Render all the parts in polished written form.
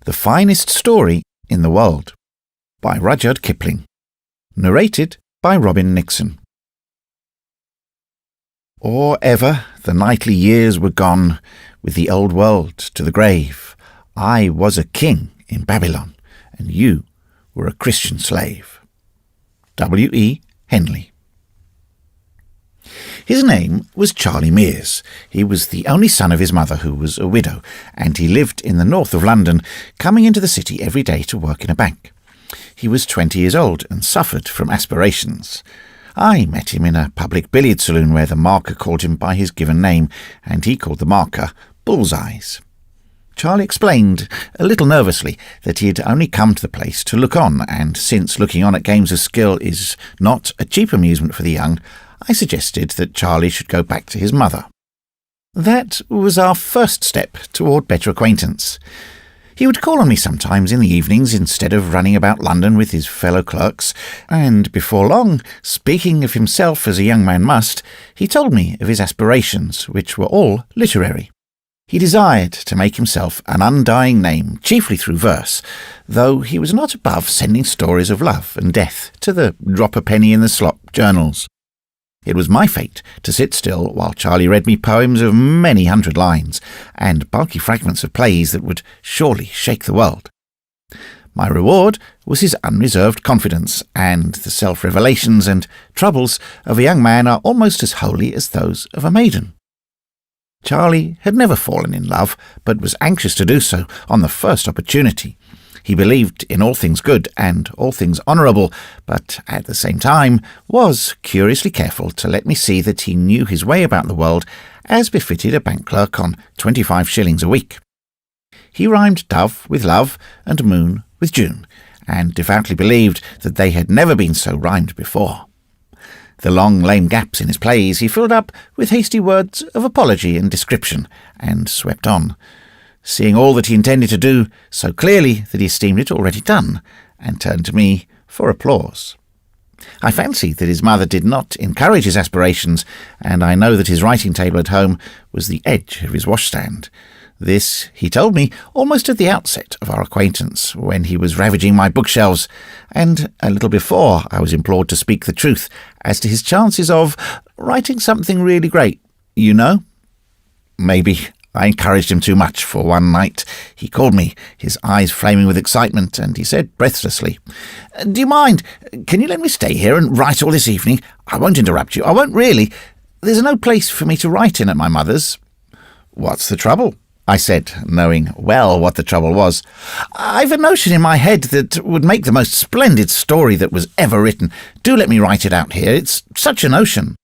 The Finest Story in the World by Rudyard Kipling. Narrated by Robin Nixon. Or ever the knightly years were gone, with the old world to the grave. I was a king in Babylon, and you were a Christian slave. W. E. Henley. His name was Charlie Mears. He was the only son of his mother, who was a widow, and he lived in the north of London, coming into the city every day to work in a bank. He was 20 years old and suffered from aspirations. I met him in a public billiard saloon where the marker called him by his given name, and he called the marker Bullseyes. Charlie explained, a little nervously, that he had only come to the place to look on, and since looking on at games of skill is not a cheap amusement for the young, I suggested that Charlie should go back to his mother. That was our first step toward better acquaintance. He would call on me sometimes in the evenings instead of running about London with his fellow clerks, and before long, speaking of himself as a young man must, he told me of his aspirations, which were all literary. He desired to make himself an undying name, chiefly through verse, though he was not above sending stories of love and death to the drop-a-penny-in-the-slot journals. It was my fate to sit still while Charlie read me poems of many hundred lines, and bulky fragments of plays that would surely shake the world. My reward was his unreserved confidence, and the self-revelations and troubles of a young man are almost as holy as those of a maiden. Charlie had never fallen in love, but was anxious to do so on the first opportunity. He believed in all things good and all things honourable, but at the same time was curiously careful to let me see that he knew his way about the world as befitted a bank clerk on 25 shillings a week. He rhymed dove with love and moon with June, and devoutly believed that they had never been so rhymed before. The long lame gaps in his plays he filled up with hasty words of apology and description, and swept on, seeing all that he intended to do so clearly that he esteemed it already done, and turned to me for applause. I fancy that his mother did not encourage his aspirations, and I know that his writing table at home was the edge of his washstand. This he told me almost at the outset of our acquaintance, when he was ravaging my bookshelves, and a little before I was implored to speak the truth as to his chances of writing something really great, you know. Maybe I encouraged him too much, for one night he called me, his eyes flaming with excitement, and he said breathlessly, "Do you mind? Can you let me stay here and write all this evening? I won't interrupt you. I won't really. There's no place for me to write in at my mother's." "What's the trouble?" I said, knowing well what the trouble was. "I've a notion in my head that would make the most splendid story that was ever written. Do let me write it out here. It's such a notion."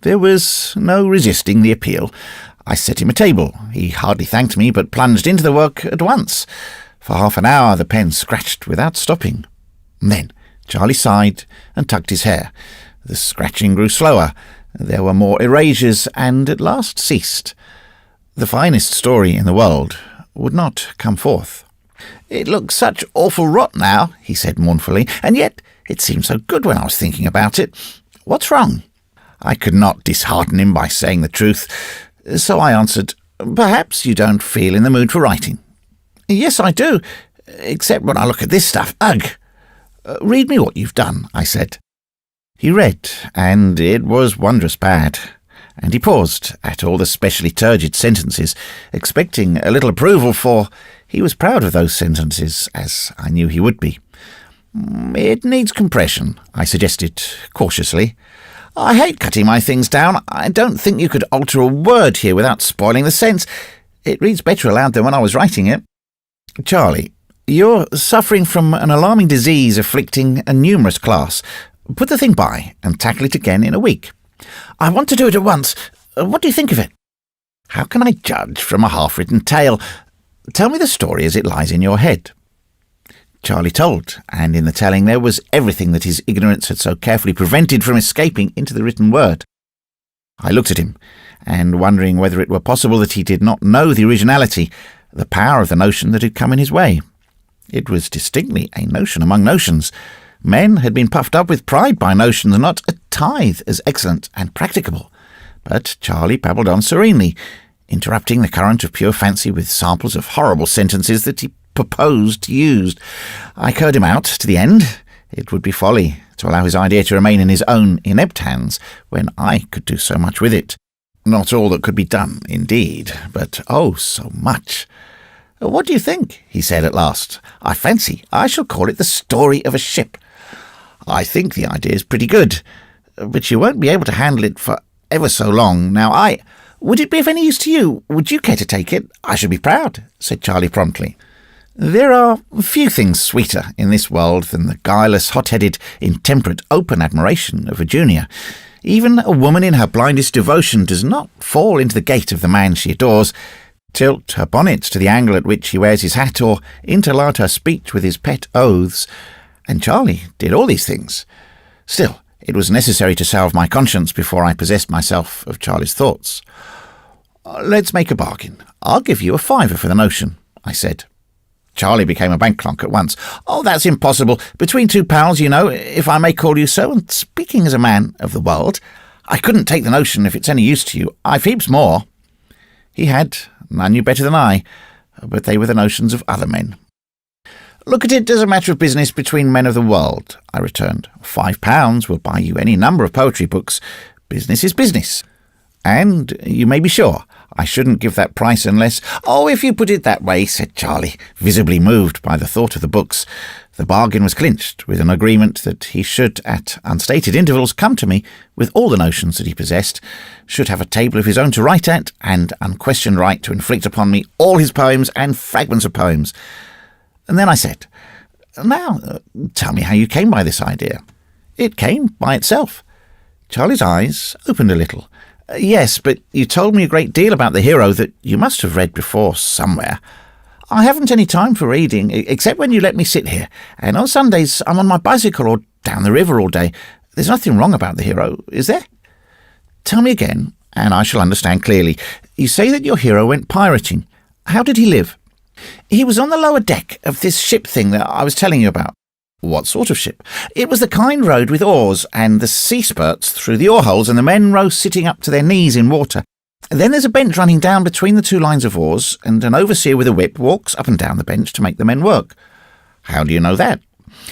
There was no resisting the appeal. I set him a table. He hardly thanked me, but plunged into the work at once. For half an hour the pen scratched without stopping. Then Charlie sighed and tugged his hair. The scratching grew slower. There were more erasures, and at last ceased. The finest story in the world would not come forth. "It looks such awful rot now," he said mournfully, "and yet it seemed so good when I was thinking about it. What's wrong?" I could not dishearten him by saying the truth, so I answered, "Perhaps you don't feel in the mood for writing." "Yes, I do, except when I look at this stuff. Ugh!" "Read me what you've done," I said. He read, and it was wondrous bad, and he paused at all the specially turgid sentences, expecting a little approval, for he was proud of those sentences, as I knew he would be. "It needs compression," I suggested cautiously. "I hate cutting my things down. I don't think you could alter a word here without spoiling the sense. It reads better aloud than when I was writing it." "Charlie, you're suffering from an alarming disease afflicting a numerous class. Put the thing by and tackle it again in a week." "I want to do it at once. What do you think of it?" "How can I judge from a half-written tale? Tell me the story as it lies in your head." Charlie told, and in the telling there was everything that his ignorance had so carefully prevented from escaping into the written word. I looked at him, and wondering whether it were possible that he did not know the originality, the power of the notion that had come in his way. It was distinctly a notion among notions. Men had been puffed up with pride by notions not a tithe as excellent and practicable. But Charlie babbled on serenely, interrupting the current of pure fancy with samples of horrible sentences that he proposed used. I heard him out to the end. It would be folly to allow his idea to remain in his own inept hands when I could do so much with it. Not all that could be done, indeed, but oh, so much. "What do you think?" he said at last. "I fancy I shall call it The Story of a Ship. I think the idea is pretty good, but you won't be able to handle it for ever so long. Now, would it be of any use to you? Would you care to take it? I should be proud," said Charlie promptly. There are few things sweeter in this world than the guileless, hot-headed, intemperate, open admiration of a junior. Even a woman in her blindest devotion does not fall into the gait of the man she adores, tilt her bonnet to the angle at which he wears his hat, or interlard her speech with his pet oaths. And Charlie did all these things. Still, it was necessary to salve my conscience before I possessed myself of Charlie's thoughts. "Let's make a bargain. I'll give you a £5 for the notion," I said. Charlie became a bank clerk at once. "Oh, that's impossible. Between two pals, you know, if I may call you so, and speaking as a man of the world, I couldn't take the notion if it's any use to you. I've heaps more." He had, none knew better than I, but they were the notions of other men. "Look at it as a matter of business between men of the world," I returned. £5 will buy you any number of poetry books. Business is business. And you may be sure I shouldn't give that price unless— "Oh, if you put it that way," said Charlie, visibly moved by the thought of the books. The bargain was clinched, with an agreement that he should, at unstated intervals, come to me with all the notions that he possessed, should have a table of his own to write at, and unquestioned right to inflict upon me all his poems and fragments of poems. And then I said, "Now, tell me how you came by this idea." "It came by itself." Charlie's eyes opened a little. "Yes, but you told me a great deal about the hero that you must have read before somewhere." "I haven't any time for reading, except when you let me sit here, and on Sundays I'm on my bicycle or down the river all day. There's nothing wrong about the hero, is there?" "Tell me again, and I shall understand clearly. You say that your hero went pirating. How did he live?" "He was on the lower deck of this ship thing that I was telling you about." "What sort of ship?" "It was the kind rowed with oars, and the sea spurts through the oar holes, and the men row sitting up to their knees in water. Then there's a bench running down between the two lines of oars, and an overseer with a whip walks up and down the bench to make the men work." "How do you know that?"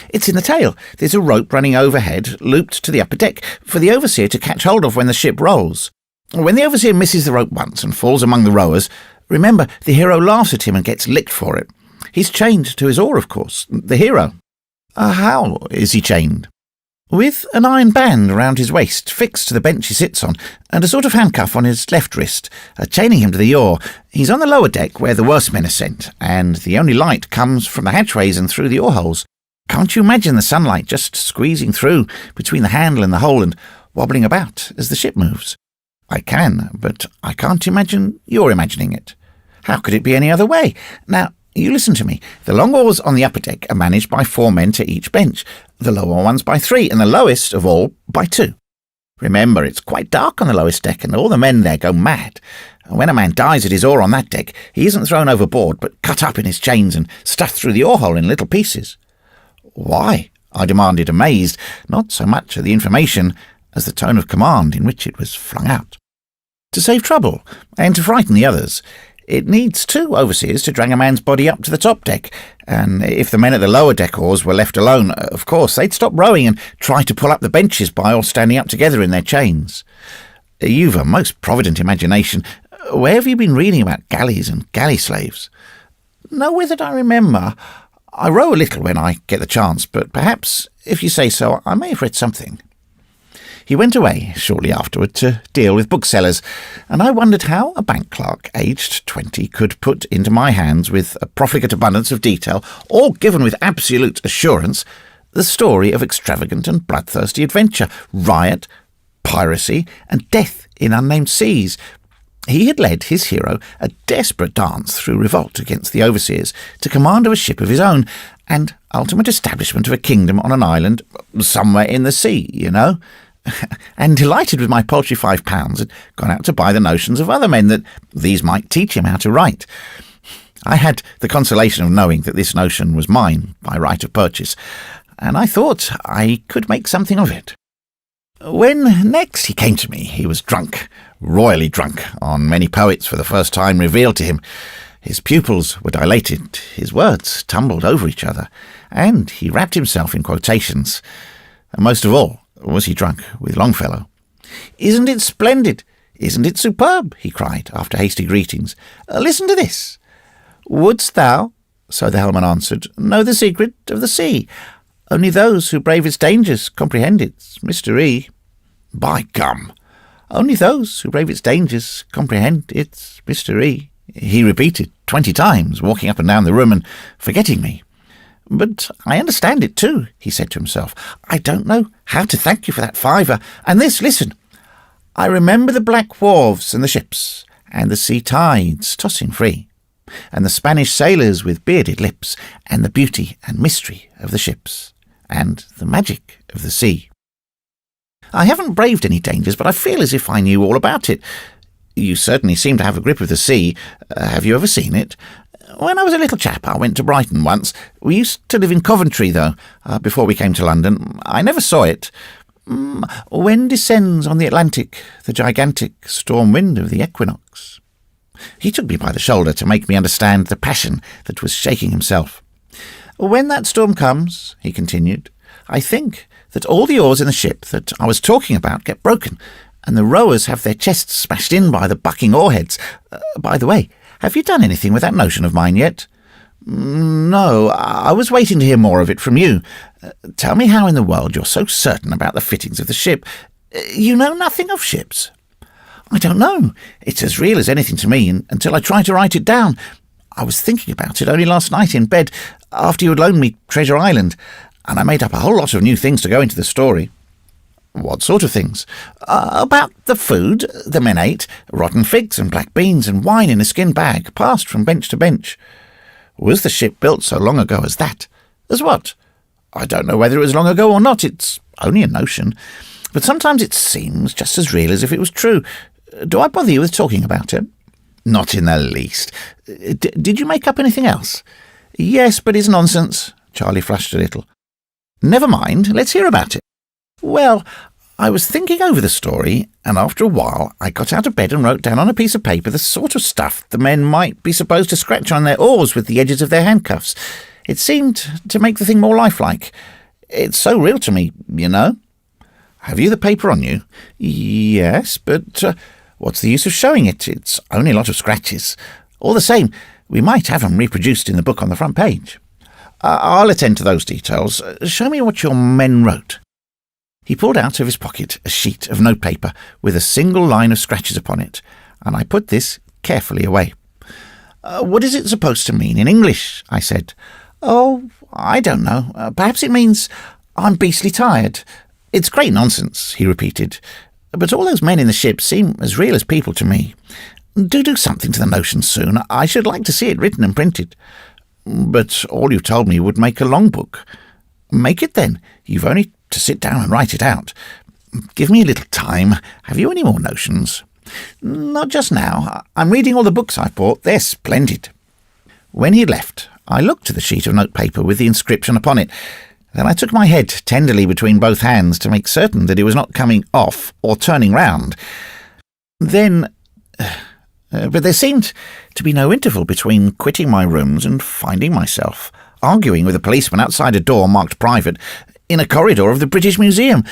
"It's in the tale. There's a rope running overhead, looped to the upper deck, for the overseer to catch hold of when the ship rolls. When the overseer misses the rope once and falls among the rowers, remember, the hero laughs at him and gets licked for it. He's chained to his oar, of course, the hero." "How is he chained?" "With an iron band around his waist, fixed to the bench he sits on, and a sort of handcuff on his left wrist, chaining him to the oar. He's on the lower deck where the worse men are sent, and the only light comes from the hatchways and through the oar holes. Can't you imagine the sunlight just squeezing through between the handle and the hole and wobbling about as the ship moves?" "I can, but I can't imagine you're imagining it." "How could it be any other way? Now, you listen to me. The long oars on the upper deck are managed by 4 men to each bench, the lower ones by 3, and the lowest of all by 2. Remember, it's quite dark on the lowest deck, and all the men there go mad. When a man dies at his oar on that deck, he isn't thrown overboard, but cut up in his chains and stuffed through the oar-hole in little pieces." "Why?" I demanded, amazed, not so much at the information as the tone of command in which it was flung out. "To save trouble, and to frighten the others. It needs 2 overseers to drag a man's body up to the top deck, and if the men at the lower deck oars were left alone, of course they'd stop rowing and try to pull up the benches by all standing up together in their chains. You've a most provident imagination. Where have you been reading about galleys and galley slaves?" "Nowhere that I remember. I row a little when I get the chance, but perhaps, if you say so, I may have read something." He went away shortly afterward to deal with booksellers, and I wondered how a bank clerk aged 20 could put into my hands, with a profligate abundance of detail, all given with absolute assurance, the story of extravagant and bloodthirsty adventure, riot, piracy, and death in unnamed seas. He had led his hero a desperate dance through revolt against the overseers, to command of a ship of his own, and ultimate establishment of a kingdom on an island somewhere in the sea, you know. And delighted with my paltry £5, had gone out to buy the notions of other men, that these might teach him how to write. I had the consolation of knowing that this notion was mine by right of purchase, and I thought I could make something of it. When next he came to me, he was drunk, royally drunk, on many poets for the first time revealed to him. His pupils were dilated, his words tumbled over each other, and he wrapped himself in quotations. And most of all was he drunk with Longfellow. "Isn't it splendid? Isn't it superb?" he cried, after hasty greetings. "Listen to this. Wouldst thou," so the hellman answered, "know the secret of the sea? Only those who brave its dangers comprehend its mystery." "By gum! Only those who brave its dangers comprehend its mystery," he repeated 20 times, walking up and down the room and forgetting me. "But I understand it too," he said to himself. "I don't know how to thank you for that fiver. And this, listen. I remember the black wharves and the ships, and the sea tides tossing free, and the Spanish sailors with bearded lips, and the beauty and mystery of the ships, and the magic of the sea. I haven't braved any dangers, but I feel as if I knew all about it. You certainly seem to have a grip of the sea. Have you ever seen it? When I was a little chap, I went to Brighton once. We used to live in Coventry, though, before we came to London. I never saw it. When descends on the Atlantic the gigantic storm wind of the equinox." He took me by the shoulder to make me understand the passion that was shaking himself. "When that storm comes," he continued, "I think that all the oars in the ship that I was talking about get broken, and the rowers have their chests smashed in by the bucking oarheads. By the way, have you done anything with that notion of mine yet?" "No, I was waiting to hear more of it from you. Tell me how in the world you're so certain about the fittings of the ship. You know nothing of ships." "I don't know. It's as real as anything to me until I try to write it down. I was thinking about it only last night in bed, after you had loaned me Treasure Island, and I made up a whole lot of new things to go into the story." "What sort of things?" "About the food the men ate, rotten figs and black beans and wine in a skin bag, passed from bench to bench." "Was the ship built so long ago as that?" "As what?" "I don't know whether it was long ago or not. It's only a notion. But sometimes it seems just as real as if it was true. Do I bother you with talking about it?" "Not in the least. Did you make up anything else?" "Yes, but it's nonsense." Charlie flushed a little. "Never mind. Let's hear about it." "Well, I was thinking over the story, and after a while I got out of bed and wrote down on a piece of paper the sort of stuff the men might be supposed to scratch on their oars with the edges of their handcuffs. It seemed to make the thing more lifelike. It's so real to me, you know." "Have you the paper on you?" "Yes, but what's the use of showing it? It's only a lot of scratches. All the same, we might have them reproduced in the book on the front page." I'll attend to those details. Show me what your men wrote." He pulled out of his pocket a sheet of notepaper with a single line of scratches upon it, and I put this carefully away. "What is it supposed to mean in English?" I said. "Oh, I don't know. Perhaps it means I'm beastly tired." "It's great nonsense," he repeated. "But all those men in the ship seem as real as people to me. Do something to the notion soon. I should like to see it written and printed." "But all you told me would make a long book." "Make it then. You've only to sit down and write it out. Give me a little time. Have you any more notions?" "Not just now. I'm reading all the books I've bought. They're splendid." When he left, I looked at the sheet of notepaper with the inscription upon it. Then I took my head tenderly between both hands to make certain that it was not coming off or turning round. But there seemed to be no interval between quitting my rooms and finding myself arguing with a policeman outside a door marked private in a corridor of the British Museum.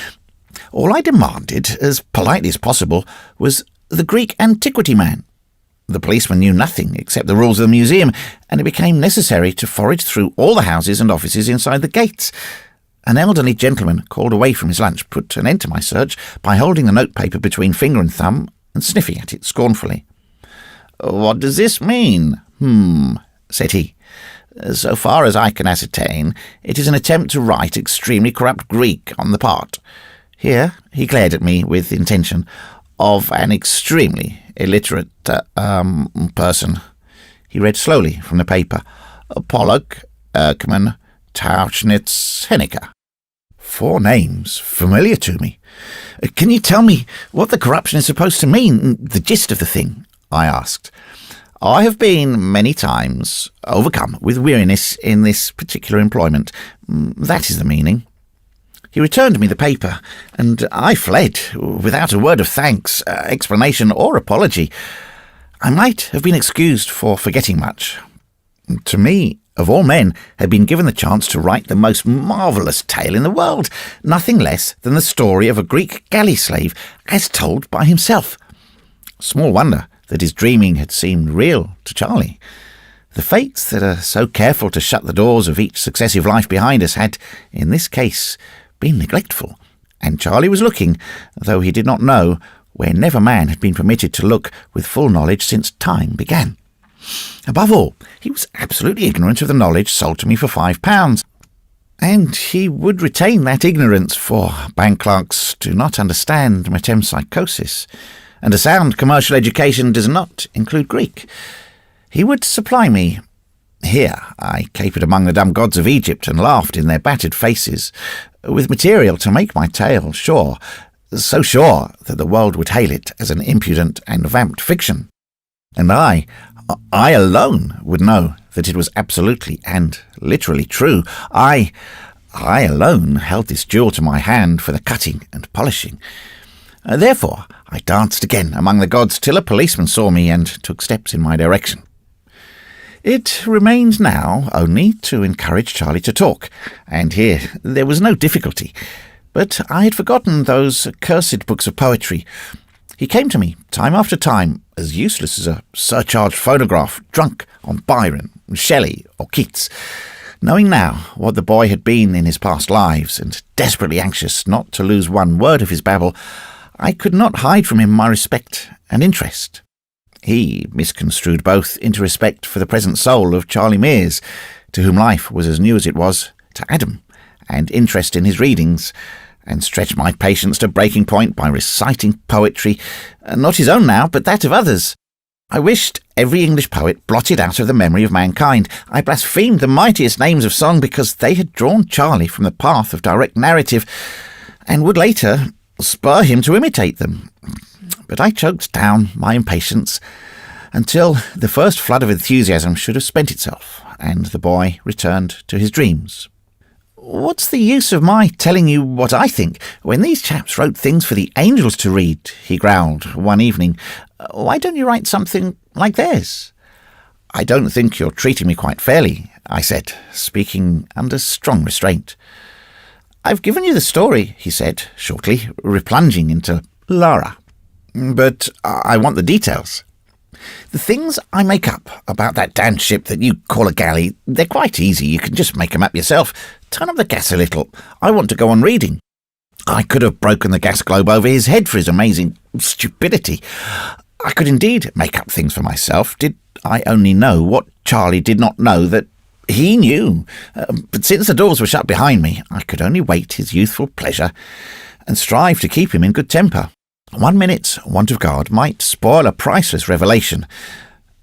All I demanded, as politely as possible, was the Greek antiquity man. The policeman knew nothing except the rules of the museum, and it became necessary to forage through all the houses and offices inside the gates. An elderly gentleman, called away from his lunch, put an end to my search by holding the notepaper between finger and thumb and sniffing at it scornfully. "What does this mean?" Said he. "So far as I can ascertain, it is an attempt to write extremely corrupt Greek on the part," here he glared at me with intention, "of an extremely illiterate person." He read slowly from the paper. "Pollock, Erckman, Tauchnitz, Henniker." 4 names, familiar to me. "Can you tell me what the corruption is supposed to mean, the gist of the thing?" I asked. "I have been many times overcome with weariness in this particular employment. That is the meaning." He returned me the paper, and I fled, without a word of thanks, explanation, or apology. I might have been excused for forgetting much. To me, of all men, had been given the chance to write the most marvellous tale in the world, nothing less than the story of a Greek galley slave as told by himself. Small wonder that his dreaming had seemed real to Charlie. The fates that are so careful to shut the doors of each successive life behind us had, in this case, been neglectful, and Charlie was looking, though he did not know, where never man had been permitted to look with full knowledge since time began. Above all, he was absolutely ignorant of the knowledge sold to me for £5, and he would retain that ignorance, for bank clerks do not understand metempsychosis, and a sound commercial education does not include Greek. He would supply me. Here I capered among the dumb gods of Egypt and laughed in their battered faces, with material to make my tale sure, so sure that the world would hail it as an impudent and vamped fiction. And I alone would know that it was absolutely and literally true. I alone held this jewel to my hand for the cutting and polishing. Therefore I danced again among the gods till a policeman saw me and took steps in my direction. It remained now only to encourage Charlie to talk, and here there was no difficulty. But I had forgotten those accursed books of poetry. He came to me, time after time, as useless as a surcharged phonograph, drunk on Byron, Shelley, or Keats. Knowing now what the boy had been in his past lives, and desperately anxious not to lose one word of his babble, I could not hide from him my respect and interest. He misconstrued both into respect for the present soul of Charlie Mears, to whom life was as new as it was to Adam, and interest in his readings, and stretched my patience to breaking point by reciting poetry, not his own now, but that of others. I wished every English poet blotted out of the memory of mankind. I blasphemed the mightiest names of song because they had drawn Charlie from the path of direct narrative, and would later spur him to imitate them. But I choked down my impatience until the first flood of enthusiasm should have spent itself, and the boy returned to his dreams. "What's the use of my telling you what I think, when these chaps wrote things for the angels to read?" he growled one evening. "Why don't you write something like theirs?" "I don't think you're treating me quite fairly," I said, speaking under strong restraint. "I've given you the story," he said, shortly, replunging into Lara. "But I want the details." "The things I make up about that damned ship that you call a galley, they're quite easy. You can just make 'em up yourself. Turn up the gas a little. I want to go on reading." I could have broken the gas globe over his head for his amazing stupidity. I could indeed make up things for myself, did I only know what Charlie did not know that he knew. But since the doors were shut behind me, I could only wait his youthful pleasure and strive to keep him in good temper. 1 minute's want of guard might spoil a priceless revelation.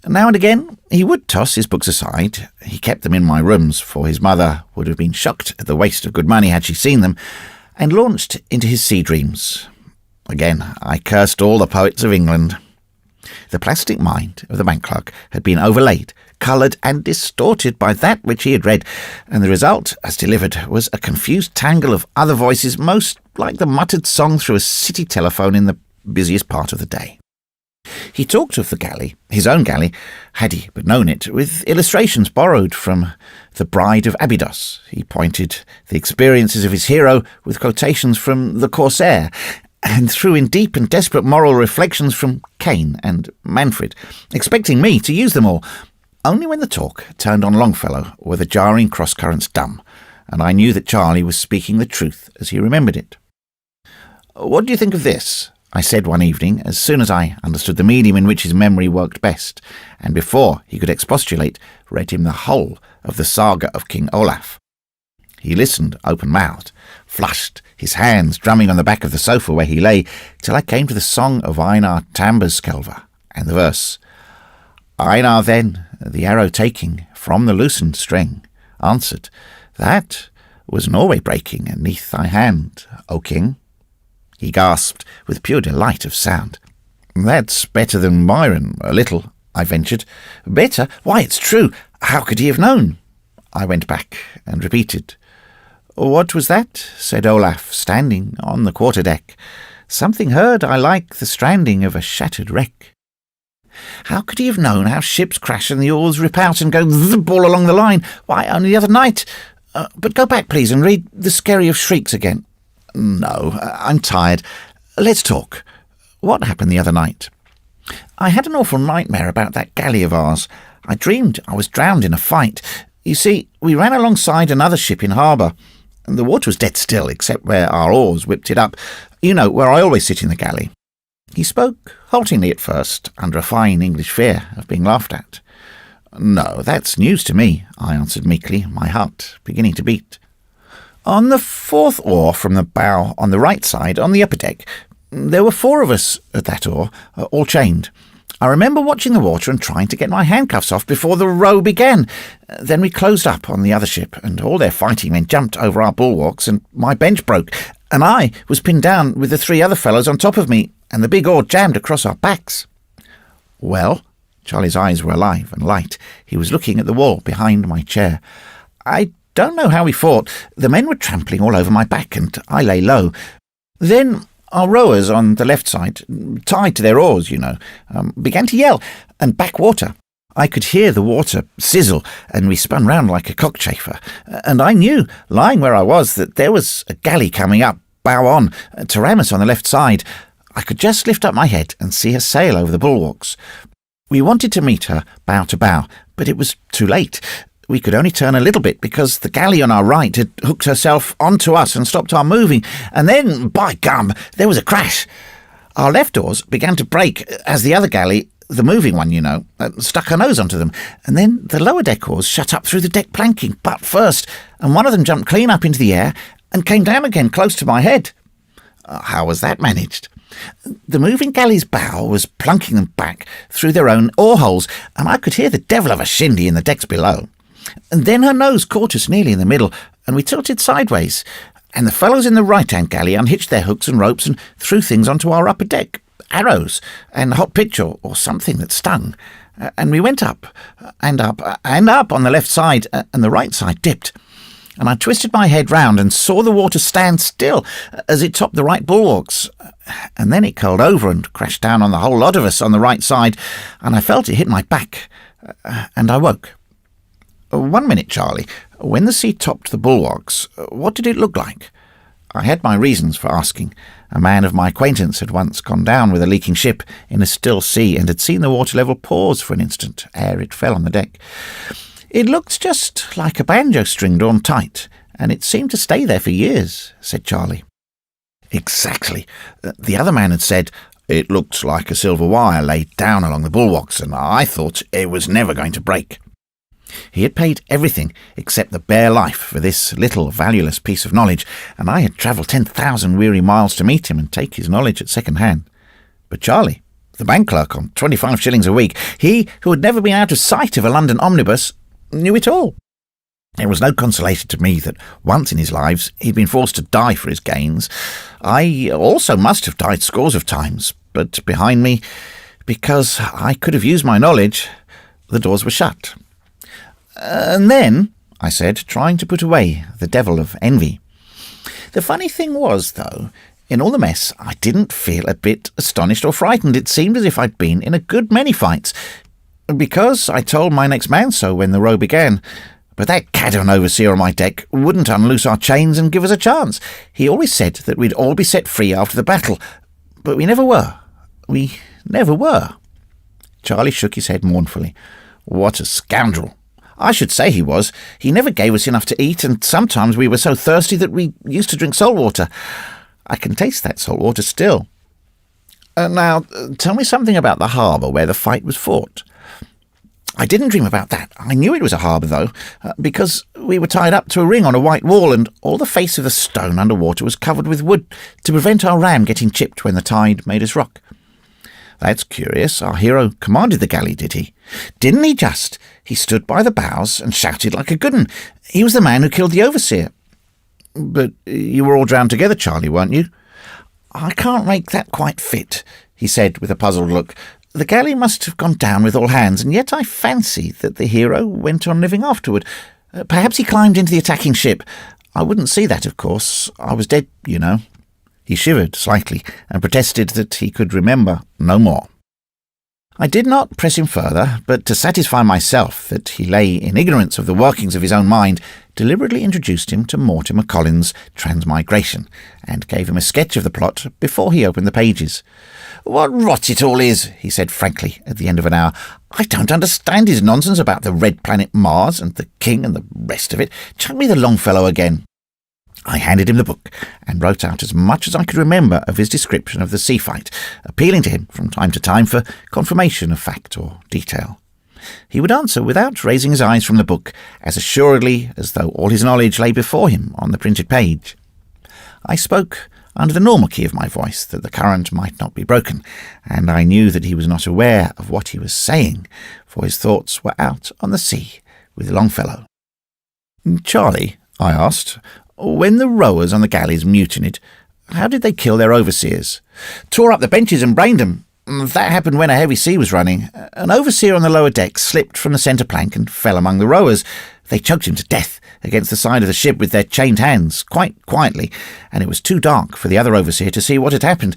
Now and again he would toss his books aside. He kept them in my rooms, for his mother would have been shocked at the waste of good money had she seen them, and launched into his sea dreams. Again I cursed all the poets of England. The plastic mind of the bank clerk had been overlaid, coloured and distorted by that which he had read, and the result, as delivered, was a confused tangle of other voices, most like the muttered song through a city telephone in the busiest part of the day. He talked of the galley, his own galley, had he but known it, with illustrations borrowed from The Bride of Abydos. He pointed the experiences of his hero with quotations from The Corsair, and threw in deep and desperate moral reflections from Cain and Manfred, expecting me to use them all. Only when the talk turned on Longfellow were the jarring cross-currents dumb, and I knew that Charlie was speaking the truth as he remembered it. "What do you think of this?" I said one evening, as soon as I understood the medium in which his memory worked best, and before he could expostulate, read him the whole of the saga of King Olaf. He listened open-mouthed, flushed, his hands drumming on the back of the sofa where he lay, till I came to the song of Einar Tamberskelver, and the verse, "Einar then, the arrow taking from the loosened string, answered, That was Norway breaking neath thy hand, O king." He gasped with pure delight of sound. "That's better than Byron, a little," I ventured. "Better? Why, it's true. How could he have known?" I went back and repeated. "What was that?" said Olaf, standing on the quarter-deck. "Something heard I like the stranding of a shattered wreck." How could he have known how ships crash and the oars rip out and go zip all along the line? Why, only the other night. But go back, please, and read The Scary of Shrieks again. No, I'm tired. Let's talk. What happened the other night? I had an awful nightmare about that galley of ours. I dreamed I was drowned in a fight. You see, we ran alongside another ship in harbour. The water was dead still, except where our oars whipped it up. You know, where I always sit in the galley. He spoke haltingly at first, under a fine English fear of being laughed at. No, that's news to me, I answered meekly, my heart beginning to beat. On the fourth oar from the bow on the right side, on the upper deck, there were 4 of us at that oar, all chained. I remember watching the water and trying to get my handcuffs off before the row began. Then we closed up on the other ship, and all their fighting men jumped over our bulwarks, and my bench broke, and I was pinned down with the 3 other fellows on top of me, and the big oar jammed across our backs. Well, Charlie's eyes were alive and light. He was looking at the wall behind my chair. I don't know how we fought. The men were trampling all over my back, and I lay low. Then our rowers on the left side, tied to their oars, you know, began to yell and back water. I could hear the water sizzle, and we spun round like a cockchafer. And I knew, lying where I was, that there was a galley coming up, bow on, to ram us on the left side. I could just lift up my head and see her sail over the bulwarks. We wanted to meet her bow to bow, but it was too late. We could only turn a little bit because the galley on our right had hooked herself onto us and stopped our moving. And then, by gum, there was a crash. Our left oars began to break as the other galley, the moving one, you know, stuck her nose onto them. And then the lower deck oars shut up through the deck planking, butt first, and one of them jumped clean up into the air and came down again close to my head. How was that managed? The moving galley's bow was plunking them back through their own oar holes, and I could hear the devil of a shindy in the decks below. And then her nose caught us nearly in the middle, and we tilted sideways, and the fellows in the right-hand galley unhitched their hooks and ropes and threw things onto our upper deck, arrows and hot pitch or something that stung, and we went up and up and up on the left side, and the right side dipped. And I twisted my head round and saw the water stand still as it topped the right bulwarks. And then it curled over and crashed down on the whole lot of us on the right side, and I felt it hit my back, and I woke. 1 minute, Charlie. When the sea topped the bulwarks, what did it look like? I had my reasons for asking. A man of my acquaintance had once gone down with a leaking ship in a still sea and had seen the water level pause for an instant ere it fell on the deck. It looked just like a banjo string drawn tight, and it seemed to stay there for years, said Charlie. Exactly. The other man had said, it looked like a silver wire laid down along the bulwarks, and I thought it was never going to break. He had paid everything except the bare life for this little valueless piece of knowledge, and I had travelled 10,000 weary miles to meet him and take his knowledge at second hand. But Charlie, the bank clerk on 25 shillings a week, he who had never been out of sight of a London omnibus, knew it all. It was no consolation to me that once in his lives he'd been forced to die for his gains. I also must have died scores of times, but behind me, because I could have used my knowledge, the doors were shut. And then, I said, trying to put away the devil of envy. The funny thing was, though, in all the mess, I didn't feel a bit astonished or frightened. It seemed as if I'd been in a good many fights, because I told my next man so when the row began. But that cad of an overseer on my deck wouldn't unloose our chains and give us a chance. He always said that we'd all be set free after the battle, but we never were. We never were. Charlie shook his head mournfully. What a scoundrel! I should say he was. He never gave us enough to eat, and sometimes we were so thirsty that we used to drink salt water. I can taste that salt water still. Now, tell me something about the harbour where the fight was fought. I didn't dream about that. I knew it was a harbour, though, because we were tied up to a ring on a white wall, and all the face of the stone under water was covered with wood to prevent our ram getting chipped when the tide made us rock. That's curious. Our hero commanded the galley, did he? Didn't he just? He stood by the bows and shouted like a good 'un. He was the man who killed the overseer. But you were all drowned together, Charlie, weren't you? I can't make that quite fit, he said with a puzzled look. The galley must have gone down with all hands, and yet I fancy that the hero went on living afterward. Perhaps he climbed into the attacking ship. I wouldn't see that, of course. I was dead, you know. He shivered slightly and protested that he could remember no more. I did not press him further, but to satisfy myself that he lay in ignorance of the workings of his own mind, deliberately introduced him to Mortimer Collins' Transmigration, and gave him a sketch of the plot before he opened the pages. "What rot it all is," he said frankly at the end of an hour. "I don't understand his nonsense about the red planet Mars and the king and the rest of it. Chuck me the Longfellow again." I handed him the book and wrote out as much as I could remember of his description of the sea fight, appealing to him from time to time for confirmation of fact or detail. He would answer without raising his eyes from the book, as assuredly as though all his knowledge lay before him on the printed page. I spoke under the normal key of my voice, that the current might not be broken, and I knew that he was not aware of what he was saying, for his thoughts were out on the sea with Longfellow. "Charlie," I asked, "when the rowers on the galleys mutinied, how did they kill their overseers?" "Tore up the benches and brained them. That happened when a heavy sea was running. An overseer on the lower deck slipped from the centre plank and fell among the rowers. They choked him to death against the side of the ship with their chained hands, quite quietly, and it was too dark for the other overseer to see what had happened.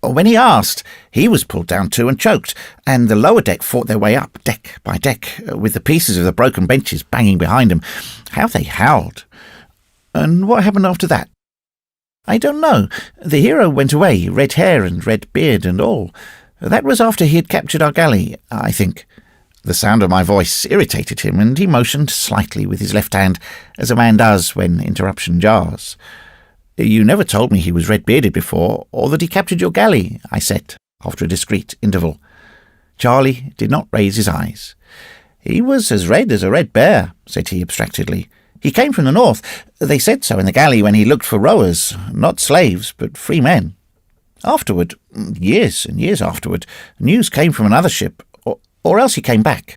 When he asked, he was pulled down too and choked, and the lower deck fought their way up, deck by deck, with the pieces of the broken benches banging behind them. How they howled! And what happened after that?" "I don't know. The hero went away, red hair and red beard and all. That was after he had captured our galley, I think." The sound of my voice irritated him, and he motioned slightly with his left hand, as a man does when interruption jars. "You never told me he was red-bearded before, or that he captured your galley," I said, after a discreet interval. Charlie did not raise his eyes. "He was as red as a red bear," said he abstractedly. "He came from the north. They said so in the galley when he looked for rowers, not slaves, but free men. Afterward, years and years afterward, news came from another ship, or else he came back."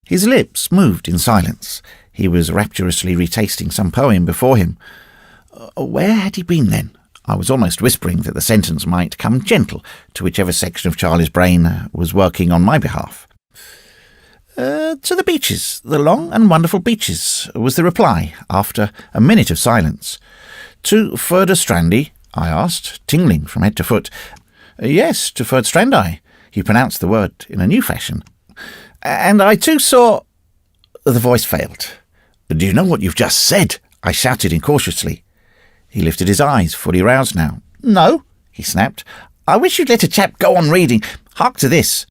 His lips moved in silence. He was rapturously retasting some poem before him. Where had he been then? I was almost whispering that the sentence might come gentle to whichever section of Charlie's brain was working on my behalf. "To the beaches, the long and wonderful beaches," was the reply, after a minute of silence. "To Furdurstrandi?" I asked, tingling from head to foot. "Yes, to Furdstrandi." He pronounced the word in a new fashion. "And I too saw—" The voice failed. "Do you know what you've just said?" I shouted incautiously. He lifted his eyes, fully roused now. "No," he snapped. "I wish you'd let a chap go on reading. Hark to this.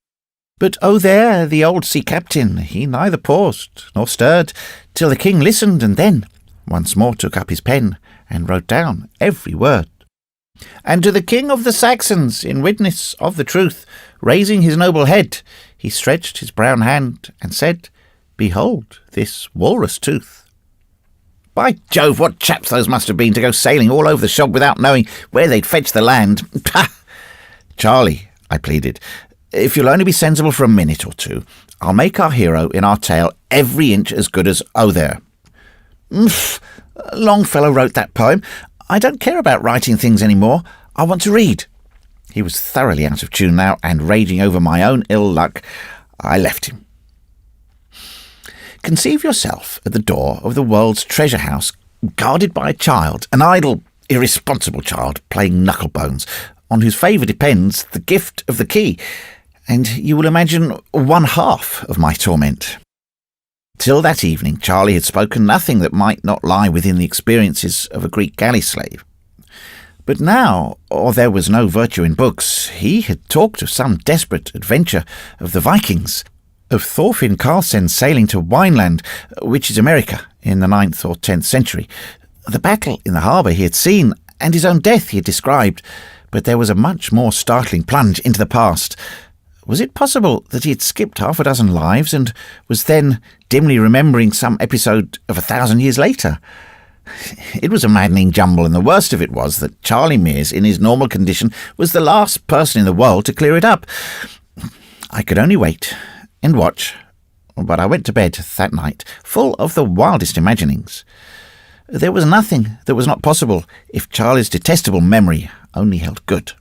But oh there, the old sea captain, he neither paused nor stirred, till the king listened, and then once more took up his pen and wrote down every word. And to the king of the Saxons, in witness of the truth, raising his noble head, he stretched his brown hand and said, Behold this walrus tooth. By Jove, what chaps those must have been to go sailing all over the shop without knowing where they'd fetch the land. Pah! Charlie, I pleaded, if you'll only be sensible for a minute or two, I'll make our hero in our tale every inch as good as Oh There. Longfellow wrote that poem. I don't care about writing things any more. I want to read. He was thoroughly out of tune now, and raging over my own ill luck, I left him. Conceive yourself at the door of the world's treasure house, guarded by a child, an idle, irresponsible child playing knucklebones, on whose favour depends the gift of the key, and you will imagine one half of my torment. Till that evening, Charlie had spoken nothing that might not lie within the experiences of a Greek galley slave. But now, or there was no virtue in books, he had talked of some desperate adventure of the Vikings, of Thorfinn Karlsen's sailing to Wineland, which is America, in the 9th or 10th century. The battle in the harbour he had seen, and his own death he had described, but there was a much more startling plunge into the past. Was it possible that he had skipped half a dozen lives and was then dimly remembering some episode of 1,000 years later? It was a maddening jumble, and the worst of it was that Charlie Mears, in his normal condition, was the last person in the world to clear it up. I could only wait and watch, but I went to bed that night, full of the wildest imaginings. There was nothing that was not possible if Charlie's detestable memory only held good.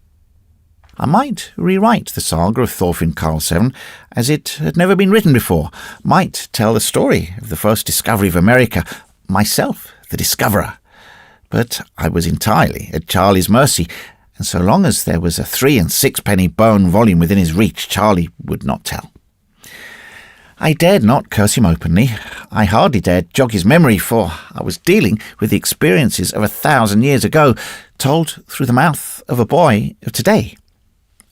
I might rewrite the saga of Thorfinn Karlsen as it had never been written before, might tell the story of the first discovery of America, myself the discoverer. But I was entirely at Charlie's mercy, and so long as there was a 3 and 6-penny bound volume within his reach, Charlie would not tell. I dared not curse him openly. I hardly dared jog his memory, for I was dealing with the experiences of 1,000 years ago, told through the mouth of a boy of today.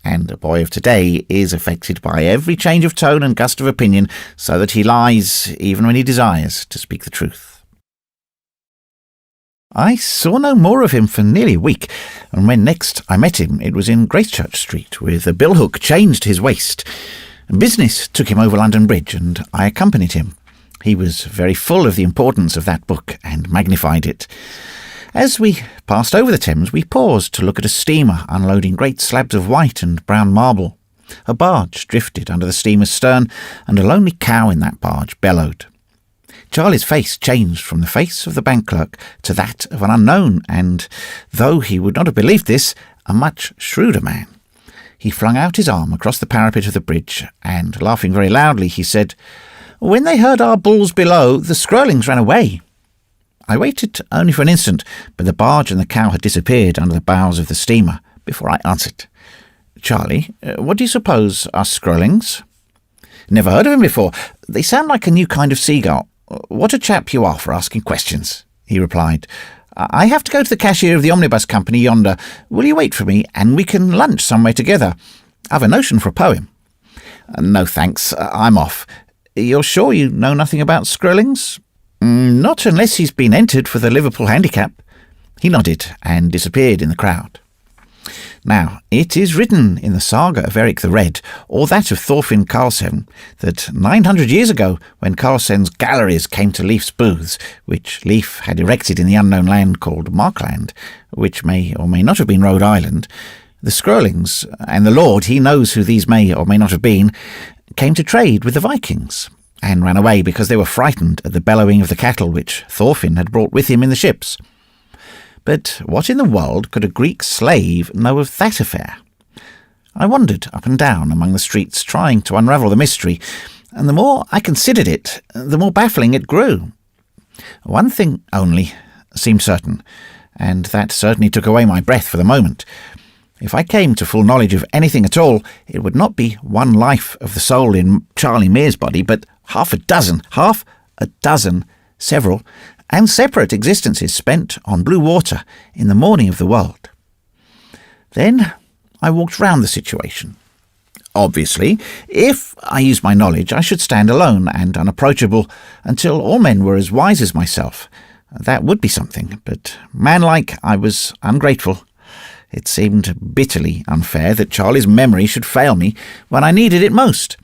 And a boy of today is affected by every change of tone and gust of opinion, so that he lies even when he desires to speak the truth. I saw no more of him for nearly a week, and when next I met him it was in Gracechurch Street, with a billhook chained to his waist. Business took him over London Bridge, and I accompanied him. He was very full of the importance of that book, and magnified it. As we passed over the Thames, we paused to look at a steamer unloading great slabs of white and brown marble. A barge drifted under the steamer's stern, and a lonely cow in that barge bellowed. Charlie's face changed from the face of the bank clerk to that of an unknown, and, though he would not have believed this, a much shrewder man. He flung out his arm across the parapet of the bridge, and, laughing very loudly, he said, "When they heard our bulls below, the Skirlings ran away." I waited only for an instant, but the barge and the cow had disappeared under the bows of the steamer before I answered. "Charlie, what do you suppose are Skirlings?" "Never heard of him before. They sound like a new kind of seagull. What a chap you are for asking questions," he replied. "I have to go to the cashier of the omnibus company yonder. Will you wait for me, and we can lunch somewhere together? I've a notion for a poem." "No, thanks. I'm off. You're sure you know nothing about Skirlings?" "Not unless he's been entered for the Liverpool Handicap." He nodded and disappeared in the crowd. Now, it is written in the saga of Eric the Red, or that of Thorfinn Karlsen, that 900 years ago, when Karlsen's galleries came to Leif's booths, which Leif had erected in the unknown land called Markland, which may or may not have been Rhode Island, the Skirlings, and the Lord, he knows who these may or may not have been, came to trade with the Vikings, and ran away because they were frightened at the bellowing of the cattle which Thorfinn had brought with him in the ships. But what in the world could a Greek slave know of that affair? I wandered up and down among the streets, trying to unravel the mystery, and the more I considered it, the more baffling it grew. One thing only seemed certain, and that certainly took away my breath for the moment. If I came to full knowledge of anything at all, it would not be one life of the soul in Charlie Mears' body, but half a dozen, several, and separate existences spent on blue water in the morning of the world. Then I walked round the situation. Obviously, if I used my knowledge, I should stand alone and unapproachable until all men were as wise as myself. That would be something, but manlike, I was ungrateful. It seemed bitterly unfair that Charlie's memory should fail me when I needed it most.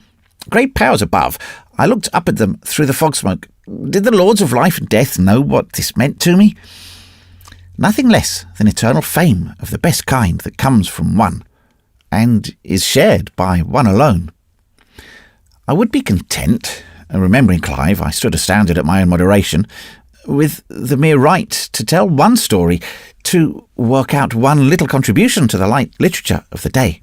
Great powers above, I looked up at them through the fog smoke. Did the lords of life and death know what this meant to me? Nothing less than eternal fame of the best kind that comes from one, and is shared by one alone. I would be content, remembering Clive, I stood astounded at my own moderation, with the mere right to tell one story, to work out one little contribution to the light literature of the day.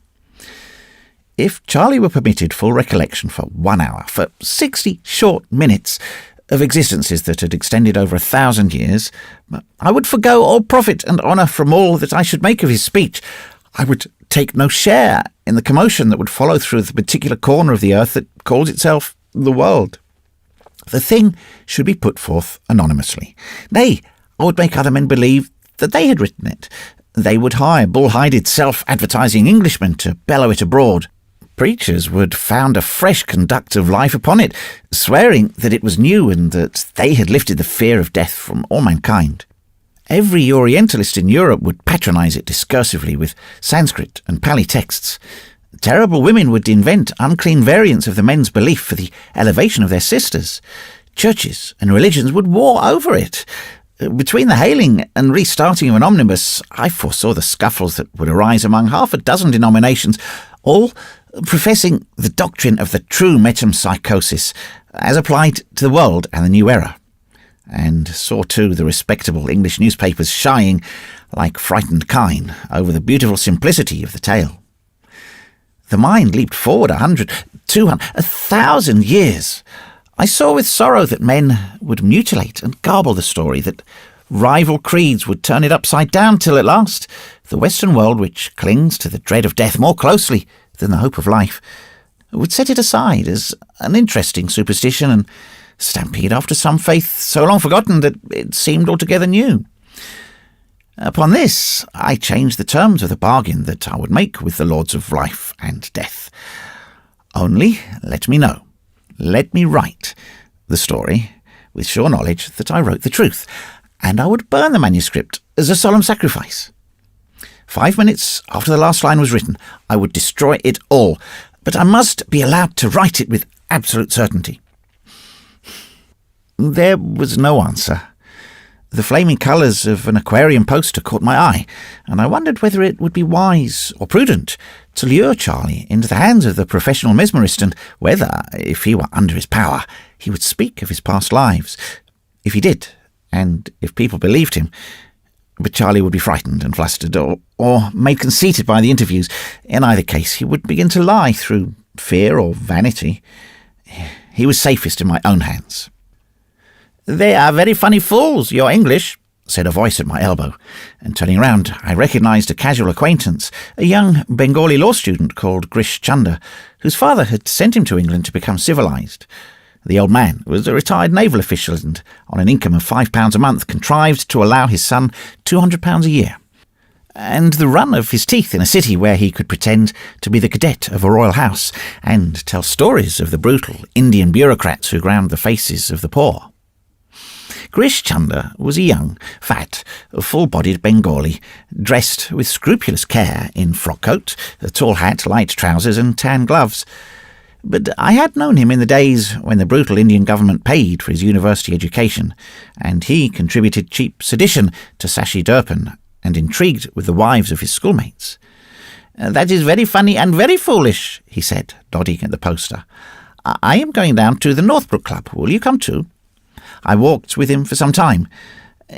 If Charlie were permitted full recollection for 1 hour, for 60 short minutes of existences that had extended over 1,000 years, I would forgo all profit and honour from all that I should make of his speech. I would take no share in the commotion that would follow through the particular corner of the earth that calls itself the world. The thing should be put forth anonymously. Nay, I would make other men believe that they had written it. They would hire bull-hided self-advertising Englishmen to bellow it abroad. Preachers would found a fresh conduct of life upon it, swearing that it was new and that they had lifted the fear of death from all mankind. Every Orientalist in Europe would patronize it discursively with Sanskrit and Pali texts. Terrible women would invent unclean variants of the men's belief for the elevation of their sisters. Churches and religions would war over it. Between the hailing and restarting of an omnibus, I foresaw the scuffles that would arise among half a dozen denominations, all professing the doctrine of the true metempsychosis as applied to the world and the new era, and saw too the respectable English newspapers shying, like frightened kine, over the beautiful simplicity of the tale. The mind leaped forward 100, 200, 1,000 years. I saw with sorrow that men would mutilate and garble the story, that Rival creeds would turn it upside down till at last the Western world, which clings to the dread of death more closely than the hope of life, would set it aside as an interesting superstition and stampede after some faith so long forgotten that it seemed altogether new. Upon this, I changed the terms of the bargain that I would make with the lords of life and death. Only let me know, let me write the story with sure knowledge that I wrote the truth, and I would burn the manuscript as a solemn sacrifice. 5 minutes after the last line was written, I would destroy it all, but I must be allowed to write it with absolute certainty. There was no answer. The flaming colours of an aquarium poster caught my eye, and I wondered whether it would be wise or prudent to lure Charlie into the hands of the professional mesmerist, and whether, if he were under his power, he would speak of his past lives. If he did, and if people believed him, but Charlie would be frightened and flustered, or made conceited by the interviews. In either case, he would begin to lie through fear or vanity. He was safest in my own hands. "They are very funny fools, your English," said a voice at my elbow, and turning round, I recognised a casual acquaintance, a young Bengali law student called Grish Chunder, whose father had sent him to England to become civilised. The old man was a retired naval official and, on an income of £5 a month, contrived to allow his son £200 a year, and the run of his teeth in a city where he could pretend to be the cadet of a royal house and tell stories of the brutal Indian bureaucrats who ground the faces of the poor. Grish Chunder was a young, fat, full-bodied Bengali, dressed with scrupulous care in frock coat, a tall hat, light trousers and tan gloves. But I had known him in the days when the brutal Indian government paid for his university education, and he contributed cheap sedition to Sashi Durpan and intrigued with the wives of his schoolmates. "That is very funny and very foolish," he said, nodding at the poster. "I am going down to the Northbrook Club. Will you come too?" I walked with him for some time.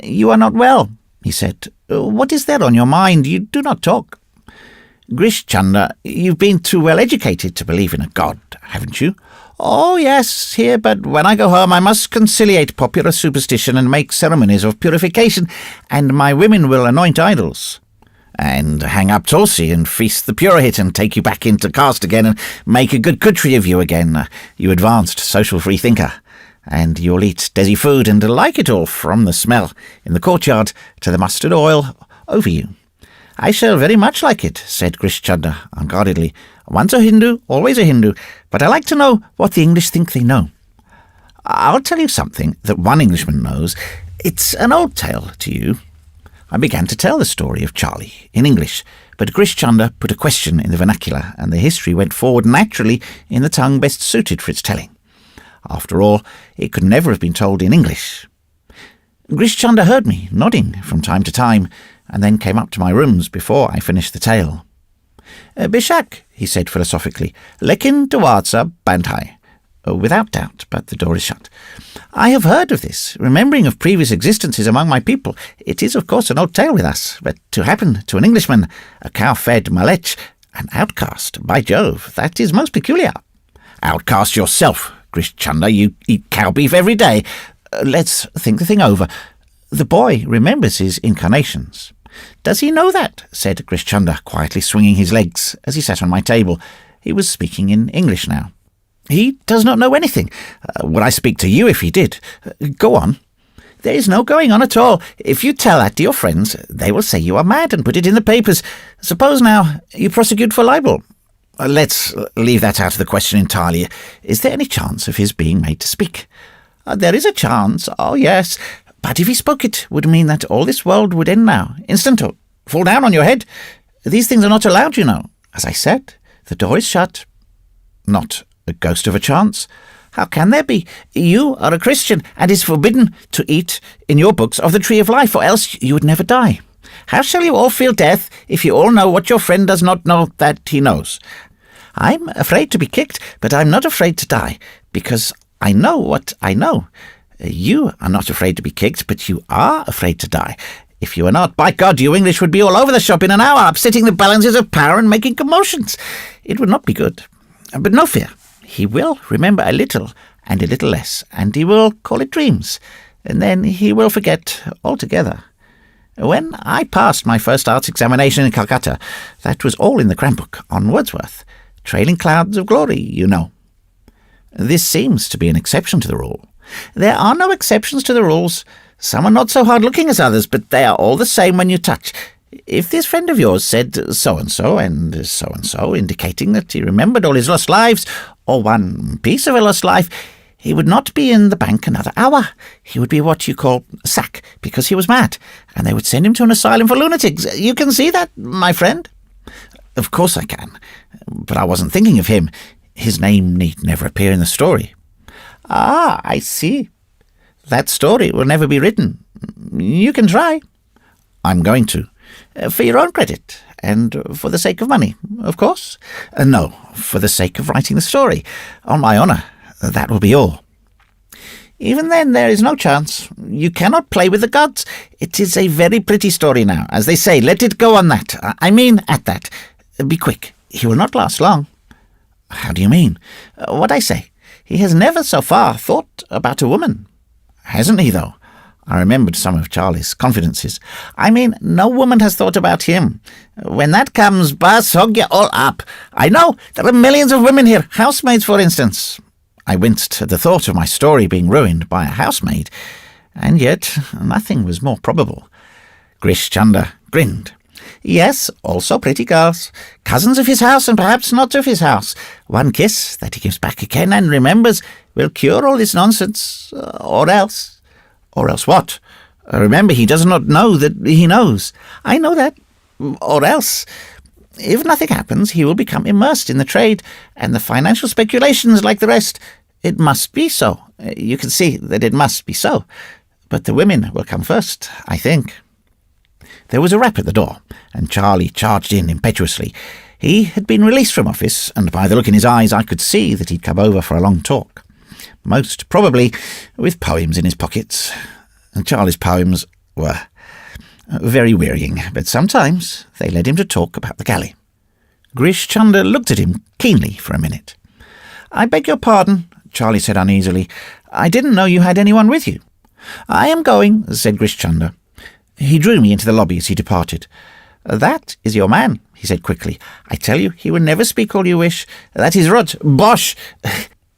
"You are not well," he said. "What is there on your mind? You do not talk." "Grish Chunder, you've been too well educated to believe in a god, haven't you?" "Oh, yes, here, but when I go home I must conciliate popular superstition and make ceremonies of purification, and my women will anoint idols." "And hang up Tulsi and feast the Purahit and take you back into caste again and make a good country of you again, you advanced social free thinker. And you'll eat desi food and like it all, from the smell in the courtyard to the mustard oil over you." "I shall very much like it," said Grish Chunder unguardedly. "Once a Hindu, always a Hindu, but I like to know what the English think they know. I'll tell you something that one Englishman knows. It's an old tale to you." I began to tell the story of Charlie in English, but Grish Chunder put a question in the vernacular, and the history went forward naturally in the tongue best suited for its telling. After all, it could never have been told in English. Grish Chunder heard me, nodding from time to time, and then came up to my rooms before I finished the tale. "Bishak," he said philosophically, "lekin tuwarsa bantai." "Without doubt, but the door is shut." "I have heard of this, remembering of previous existences among my people. It is, of course, an old tale with us, but to happen to an Englishman, a cow-fed Malech, an outcast, by Jove, that is most peculiar." "Outcast yourself, Grish Chunder, you eat cow beef every day." "Let's think the thing over. The boy remembers his incarnations." "Does he know that?" said Grish Chunder, quietly swinging his legs as he sat on my table. He was speaking in English now. "He does not know anything. Would I speak to you if he did? Go on." "There is no going on at all. If you tell that to your friends, they will say you are mad and put it in the papers. Suppose now you prosecute for libel." "Let's leave that out of the question entirely. Is there any chance of his being made to speak?" "There is a chance, oh yes. But if he spoke, it would mean that all this world would end now, instant, or fall down on your head. These things are not allowed, you know. As I said, the door is shut." "Not a ghost of a chance?" "How can there be? You are a Christian, and it is forbidden to eat in your books of the tree of life, or else you would never die. How shall you all feel death if you all know what your friend does not know that he knows? I'm afraid to be kicked, but I'm not afraid to die, because I know what I know. You are not afraid to be kicked, but you are afraid to die. If you were not, by God, you English would be all over the shop in an hour, upsetting the balances of power and making commotions. It would not be good. But no fear. He will remember a little and a little less, and he will call it dreams. and then he will forget altogether. When I passed my first arts examination in Calcutta, that was all in the cram book on Wordsworth. Trailing clouds of glory, you know. This seems to be an exception to the rule. There are no exceptions to the rules. Some are not so hard-looking as others, but they are all the same when you touch. If this friend of yours said so-and-so and so-and-so, indicating that he remembered all his lost lives, or one piece of a lost life, he would not be in the bank another hour. He would be what you call sack, because he was mad, and they would send him to an asylum for lunatics. You can see that, my friend? Of course I can, but I wasn't thinking of him. His name need never appear in the story. Ah, I see. That story will never be written. You can try. I'm going to. For your own credit, and for the sake of money, of course. No, for the sake of writing the story. On my honour, that will be all. Even then, there is no chance. You cannot play with the gods. It is a very pretty story now. As they say, let it go on that. I mean, at that. Be quick. He will not last long. How do you mean? What I say. He has never so far thought about a woman. Hasn't he, though? I remembered some of Charlie's confidences. I mean, no woman has thought about him. When that comes, Bas, hog you all up. I know, there are millions of women here, housemaids, for instance. I winced at the thought of my story being ruined by a housemaid, and yet nothing was more probable. Grish Chunder grinned. Yes, also pretty girls. Cousins of his house, and perhaps not of his house. One kiss that he gives back again and remembers will cure all this nonsense, or else... Or else what? Remember, he does not know that he knows. I know that. Or else, if nothing happens, he will become immersed in the trade and the financial speculations like the rest. It must be so. You can see that it must be so. But the women will come first, I think. There was a rap at the door, and Charlie charged in impetuously. He had been released from office, and by the look in his eyes I could see that he'd come over for a long talk. Most probably with poems in his pockets. And Charlie's poems were very wearying, but sometimes they led him to talk about the galley. Grish Chunder looked at him keenly for a minute. I beg your pardon, Charlie said uneasily. I didn't know you had anyone with you. I am going, said Grish Chunder. He drew me into the lobby as he departed. That is your man, he said quickly. I tell you, he will never speak all you wish. That is rot. Bosh!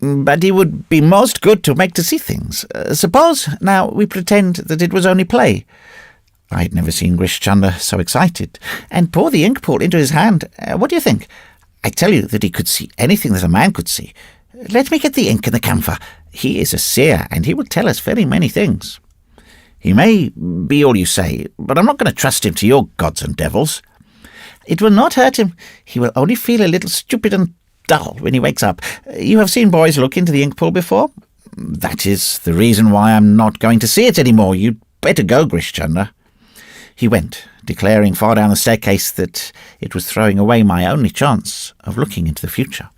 But he would be most good to make to see things. Suppose, now, we pretend that it was only play. I had never seen Grish Chunder so excited. And pour the ink pool into his hand. What do you think? I tell you that he could see anything that a man could see. Let me get the ink and the camphor. He is a seer, and he will tell us very many things. He may be all you say, but I'm not going to trust him to your gods and devils. It will not hurt him. He will only feel a little stupid and dull when he wakes up. You have seen boys look into the ink pool before? That is the reason why I'm not going to see it any more. You'd better go, Grish Chunder. He went, declaring far down the staircase that it was throwing away my only chance of looking into the future.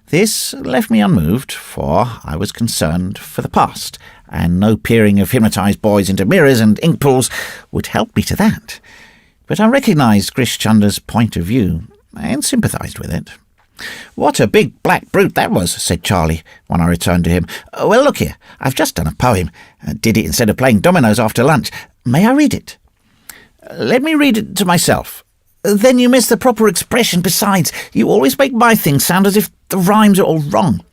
This left me unmoved, for I was concerned for the past, and no peering of hypnotised boys into mirrors and ink pools would help me to that. But I recognised Grish Chunder's point of view, and sympathised with it. What a big black brute that was, said Charlie, when I returned to him. Well, look here, I've just done a poem. Did it instead of playing dominoes after lunch. May I read it? Let me read it to myself. Then you miss the proper expression. Besides, you always make my things sound as if the rhymes are all wrong.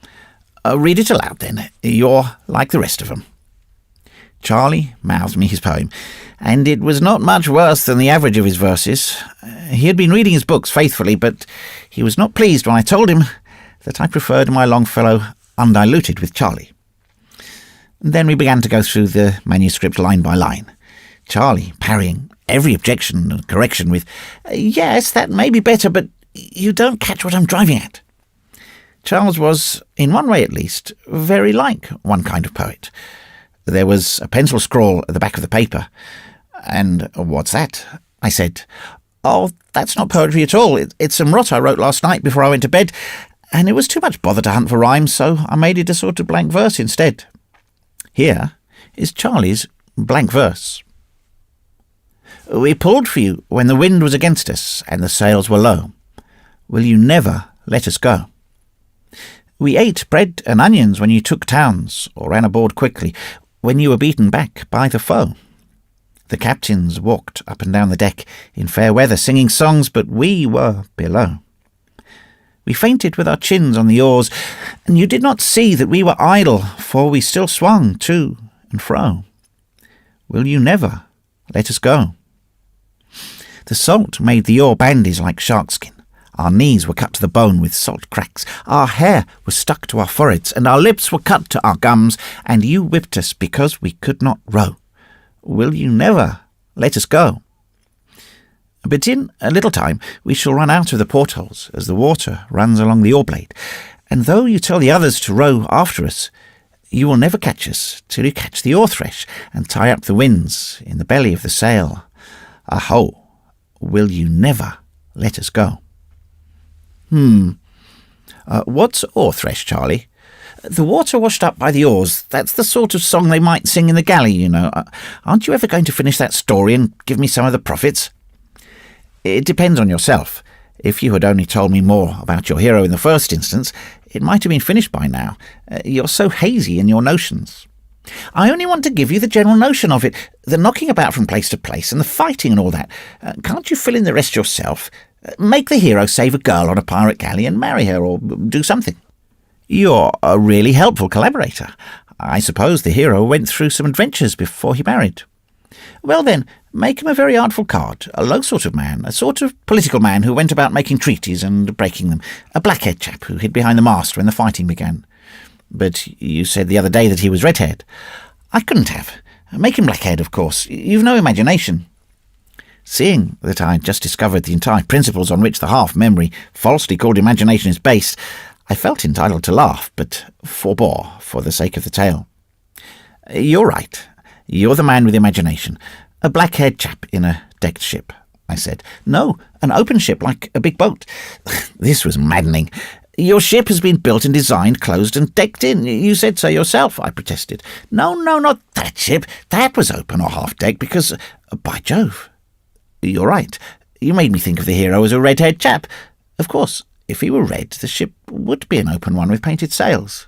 Read it aloud, then. You're like the rest of them. Charlie mouthed me his poem, and it was not much worse than the average of his verses. He had been reading his books faithfully, but he was not pleased when I told him that I preferred my Longfellow undiluted with Charlie. Then we began to go through the manuscript line by line, Charlie parrying every objection and correction with, yes, that may be better, but you don't catch what I'm driving at. Charles was, in one way at least, very like one kind of poet. There was a pencil scrawl at the back of the paper. And what's that? I said. Oh, that's not poetry at all. It's some rot I wrote last night before I went to bed, and it was too much bother to hunt for rhymes, so I made it a sort of blank verse instead. Here is Charlie's blank verse. We pulled for you when the wind was against us and the sails were low. Will you never let us go? We ate bread and onions when you took towns or ran aboard quickly. when you were beaten back by the foe. The captains walked up and down the deck in fair weather singing songs, but we were below. We fainted with our chins on the oars, and you did not see that we were idle, for we still swung to and fro. Will you never let us go? The salt made the oar bandies like sharkskin. Our knees were cut to the bone with salt cracks. Our hair was stuck to our foreheads, and our lips were cut to our gums, and you whipped us because we could not row. Will you never let us go? But in a little time we shall run out of the portholes as the water runs along the oar-blade, and though you tell the others to row after us, you will never catch us till you catch the oar-thresh and tie up the winds in the belly of the sail. Aho, will you never let us go? What's oar-thresh, Charlie? The water washed up by the oars. That's the sort of song they might sing in the galley, you know. Aren't you ever going to finish that story and give me some of the profits? It depends on yourself. If you had only told me more about your hero in the first instance, it might have been finished by now. You're so hazy in your notions. I only want to give you the general notion of it, the knocking about from place to place and the fighting and all that. Can't you fill in the rest yourself? Make the hero save a girl on a pirate galley and marry her, or do something. You're a really helpful collaborator. I suppose the hero went through some adventures before he married. Well then, make him a very artful card, a low sort of man, a sort of political man who went about making treaties and breaking them, a black-haired chap who hid behind the mast when the fighting began. But you said the other day that he was red-haired. I couldn't have. Make him black-haired, of course. You've no imagination. Seeing that I had just discovered the entire principles on which the half-memory, falsely called imagination, is based, I felt entitled to laugh, but forbore for the sake of the tale. You're right. You're the man with imagination. A black-haired chap in a decked ship, I said. No, an open ship like a big boat. This was maddening. Your ship has been built and designed, closed and decked in. You said so yourself, I protested. No, not that ship. That was open or half-decked because, by Jove. You're right. You made me think of the hero as a red-haired chap. Of course, if he were red, the ship would be an open one with painted sails.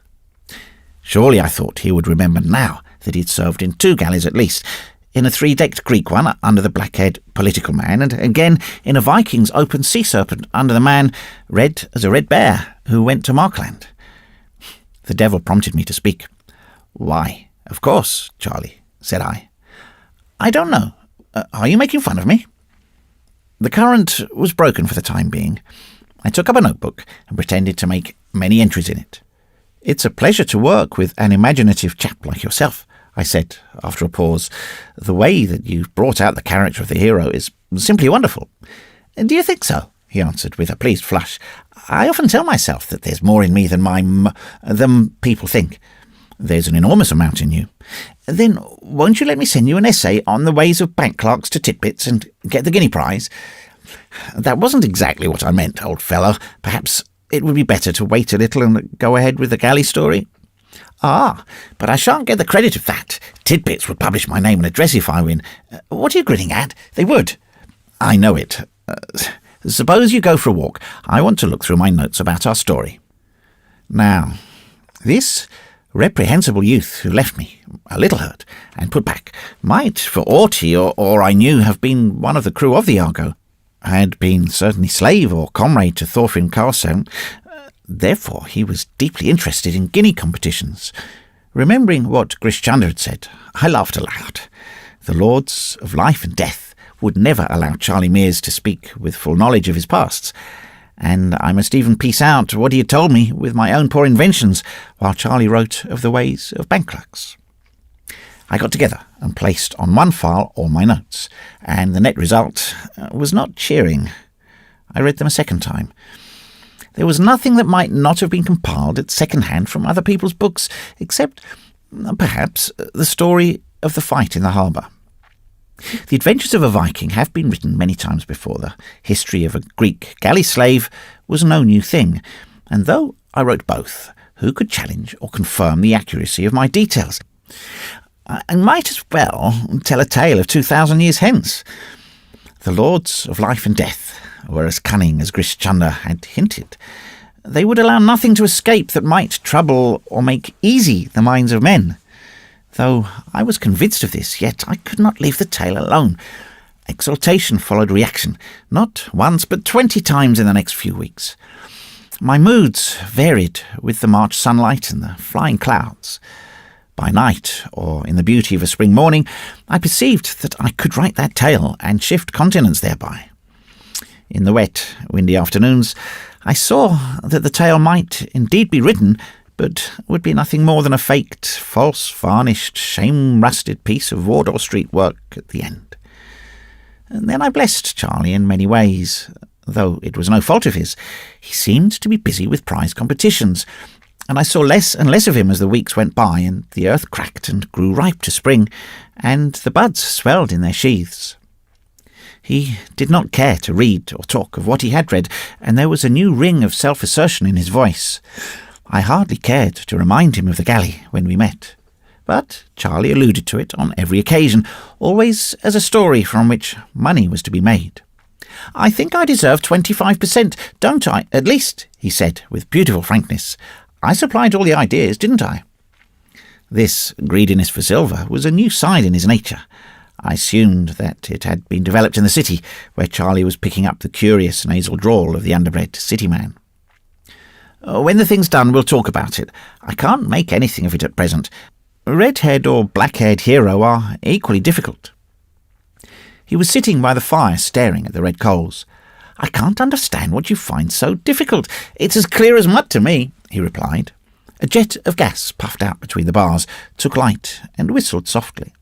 Surely, I thought, he would remember now that he'd served in 2 galleys at least, in a 3-decked Greek one under the black-haired political man, and again in a Viking's open sea serpent under the man red as a red bear who went to Markland. The devil prompted me to speak. Why, of course, Charlie, said I. I don't know. Are you making fun of me? The current was broken for the time being. I took up a notebook and pretended to make many entries in it. It's a pleasure to work with an imaginative chap like yourself, I said after a pause. The way that you've brought out the character of the hero is simply wonderful. Do you think so? He answered with a pleased flush. I often tell myself that there's more in me than people think. There's an enormous amount in you. Then won't you let me send you an essay on the ways of bank clerks to titbits and get the guinea prize? That wasn't exactly what I meant, old fellow. Perhaps it would be better to wait a little and go ahead with the galley story. Ah, but I shan't get the credit of that. Titbits would publish my name and address if I win. What are you grinning at? They would. I know it. Suppose you go for a walk. I want to look through my notes about our story. Now, this reprehensible youth who left me, a little hurt, and put back, might, for aught he or I knew, have been one of the crew of the Argo, had been certainly slave or comrade to Thorfinn Karlsson. Therefore he was deeply interested in guinea competitions. Remembering what Grish Chunder had said, I laughed aloud. The Lords of Life and Death would never allow Charlie Mears to speak with full knowledge of his pasts, and I must even piece out what he had told me with my own poor inventions, while Charlie wrote of the ways of bank clerks. I got together and placed on one file all my notes, and the net result was not cheering. I read them a second time. There was nothing that might not have been compiled at second hand from other people's books, except, perhaps, the story of the fight in the harbour. The adventures of a Viking have been written many times before. The history of a Greek galley slave was no new thing, and though I wrote both, who could challenge or confirm the accuracy of my details? I might as well tell a tale of 2,000 years hence. The Lords of Life and Death were as cunning as Grish Chunder had hinted. They would allow nothing to escape that might trouble or make easy the minds of men. Though I was convinced of this, yet I could not leave the tale alone. Exultation followed reaction, not once but 20 times in the next few weeks. My moods varied with the March sunlight and the flying clouds. By night, or in the beauty of a spring morning, I perceived that I could write that tale and shift continents thereby. In the wet, windy afternoons, I saw that the tale might indeed be written, but would be nothing more than a faked, false, varnished, shame-rusted piece of Wardour Street work at the end. And then I blessed Charlie in many ways. Though it was no fault of his, he seemed to be busy with prize competitions, and I saw less and less of him as the weeks went by, and the earth cracked and grew ripe to spring, and the buds swelled in their sheaths. He did not care to read or talk of what he had read, and there was a new ring of self-assertion in his voice. I hardly cared to remind him of the galley when we met, but Charlie alluded to it on every occasion, always as a story from which money was to be made. "I think I deserve 25%, don't I, at least?" he said with beautiful frankness. "I supplied all the ideas, didn't I?" This greediness for silver was a new side in his nature. I assumed that it had been developed in the city, where Charlie was picking up the curious nasal drawl of the underbred city man. "When the thing's done, we'll talk about it. I can't make anything of it at present. Red-haired or black-haired hero are equally difficult." He was sitting by the fire staring at the red coals. "I can't understand what you find so difficult. It's as clear as mud to me," he replied. A jet of gas puffed out between the bars, took light, and whistled softly.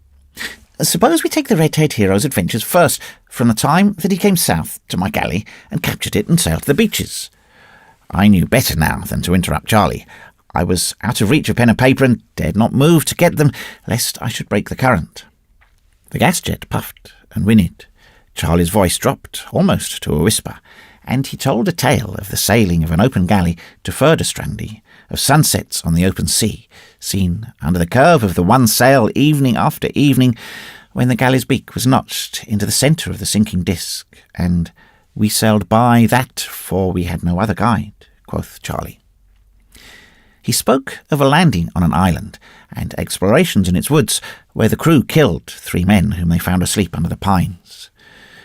"Suppose we take the red-haired hero's adventures first, from the time that he came south to my galley and captured it and sailed to the beaches." I knew better now than to interrupt Charlie. I was out of reach of pen and paper and dared not move to get them, lest I should break the current. The gas jet puffed and whinnied. Charlie's voice dropped almost to a whisper, and he told a tale of the sailing of an open galley to Furdurstrandi, of sunsets on the open sea, seen under the curve of the one sail evening after evening, when the galley's beak was notched into the centre of the sinking disk, and "we sailed by that, for we had no other guide," quoth Charlie. He spoke of a landing on an island, and explorations in its woods, where the crew killed 3 men whom they found asleep under the pines.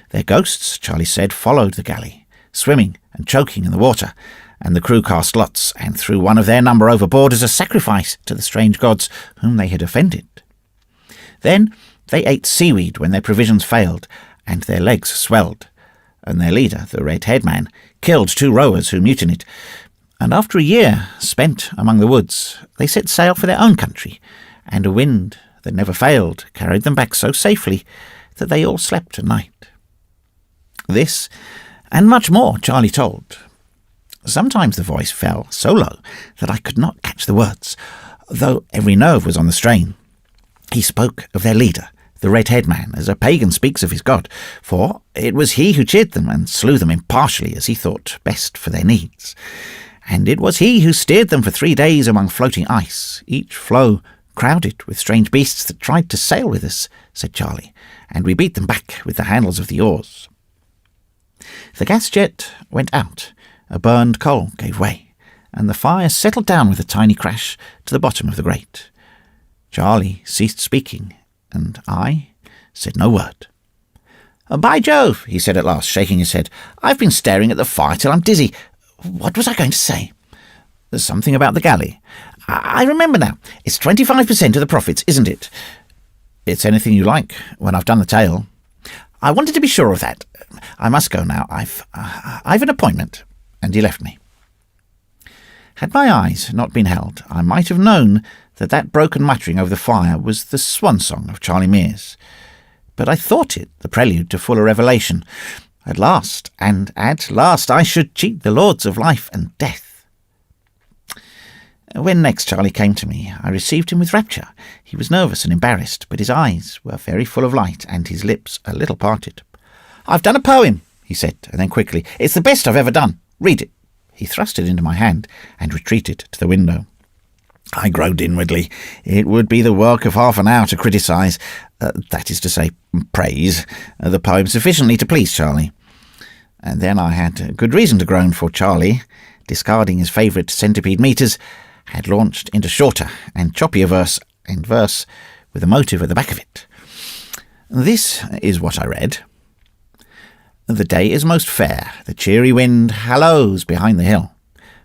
Their ghosts, Charlie said, followed the galley, swimming and choking in the water, and the crew cast lots and threw one of their number overboard as a sacrifice to the strange gods whom they had offended. Then they ate seaweed when their provisions failed, and their legs swelled, and their leader, the red-haired man, killed 2 rowers who mutinied, and after a year spent among the woods, they set sail for their own country, and a wind that never failed carried them back so safely that they all slept at night. This, and much more, Charlie told. Sometimes the voice fell so low that I could not catch the words, though every nerve was on the strain. He spoke of their leader, the red-haired man, as a pagan speaks of his god, for it was he who cheered them and slew them impartially as he thought best for their needs. And it was he who steered them for 3 days among floating ice, each floe crowded with strange beasts that tried to sail with us, said Charlie, and we beat them back with the handles of the oars. The gas jet went out, a burned coal gave way, and the fire settled down with a tiny crash to the bottom of the grate. Charlie ceased speaking, and I said no word. "By Jove," he said at last, shaking his head, "I've been staring at the fire till I'm dizzy. What was I going to say?" "There's something about the galley." I remember now. It's 25% of the profits, isn't it?" "It's anything you like, when I've done the tale." "I wanted to be sure of that. I must go now. I've an appointment." And he left me. Had my eyes not been held, I might have known that that broken muttering over the fire was the swan song of Charlie Mears. But I thought it the prelude to fuller revelation. At last, I should cheat the lords of life and death. When next Charlie came to me, I received him with rapture. He was nervous and embarrassed, but his eyes were very full of light, and his lips a little parted. "I've done a poem," he said, and then quickly, "It's the best I've ever done. Read it." He thrust it into my hand and retreated to the window. I groaned inwardly. It would be the work of half an hour to criticise, that is to say, praise, the poem sufficiently to please Charlie. And then I had good reason to groan, for Charlie, discarding his favourite centipede metres, had launched into shorter and choppier verse with a motive at the back of it. This is what I read. The day is most fair, the cheery wind halloos behind the hill,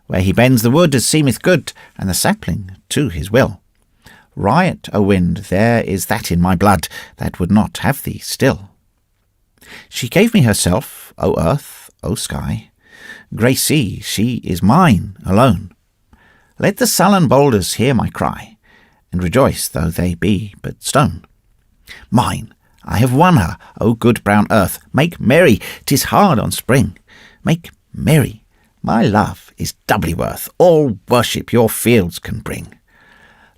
where he bends the wood as seemeth good, and the sapling to his will. Riot, O wind, there is that in my blood that would not have thee still. She gave me herself, O earth, O sky, grey sea, she is mine alone. Let the sullen boulders hear my cry, and rejoice though they be but stone. Mine, I have won her, O good brown earth, make merry, 'tis hard on spring. Make merry, my love is doubly worth all worship your fields can bring.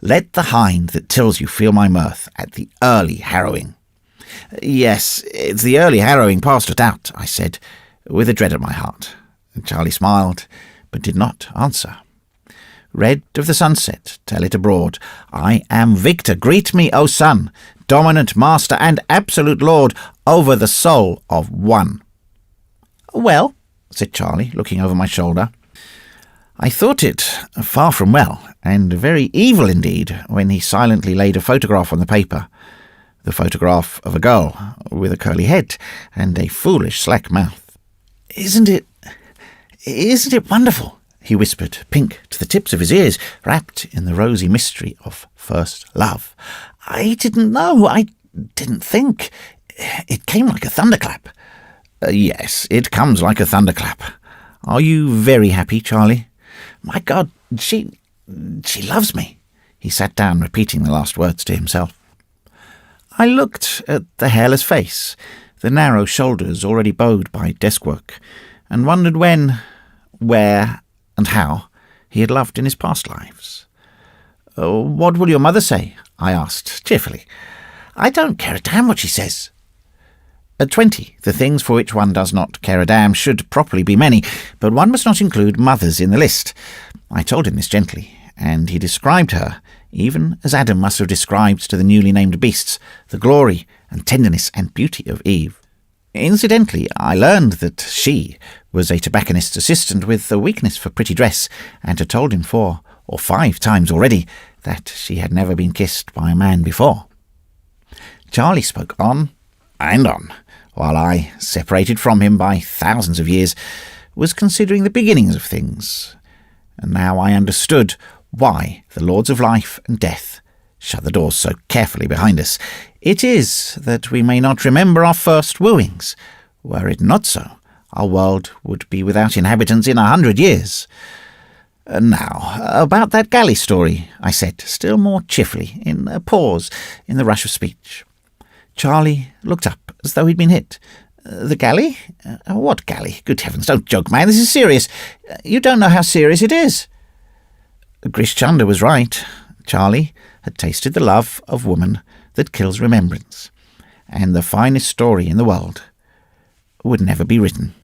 Let the hind that tills you feel my mirth at the early harrowing. Yes, it's the early harrowing past a doubt, I said, with a dread at my heart. Charlie smiled, but did not answer. Red of the sunset, tell it abroad, I am victor, greet me, O sun, dominant master and absolute lord over the soul of one. Well, said Charlie, looking over my shoulder. I thought it far from well, and very evil indeed, when he silently laid a photograph on the paper, the photograph of a girl with a curly head and a foolish slack mouth. Isn't it wonderful? He whispered, pink to the tips of his ears, wrapped in the rosy mystery of first love. I didn't know, I didn't think. It came like a thunderclap. Yes, it comes like a thunderclap. Are you very happy, Charlie? My God, she loves me. He sat down, repeating the last words to himself. I looked at the hairless face, the narrow shoulders already bowed by desk work, and wondered when, where, and how he had loved in his past lives. What will your mother say? I asked, cheerfully. I don't care a damn what she says. At 20, the things for which one does not care a damn should properly be many, but one must not include mothers in the list. I told him this gently, and he described her, even as Adam must have described to the newly named beasts the glory and tenderness and beauty of Eve. Incidentally, I learned that she was a tobacconist's assistant with a weakness for pretty dress, and had told him 4 or 5 times already that she had never been kissed by a man before. Charlie spoke on and on, while I, separated from him by thousands of years, was considering the beginnings of things. And now I understood why the lords of life and death shut the doors so carefully behind us. It is that we may not remember our first wooings. Were it not so, our world would be without inhabitants in 100 years. Now, about that galley story, I said, still more cheerfully, in a pause in the rush of speech. Charlie looked up as though he'd been hit. The galley? What galley? Good heavens, don't joke, man, this is serious. You don't know how serious it is. Grish Chunder was right. Charlie had tasted the love of woman that kills remembrance, and the finest story in the world would never be written.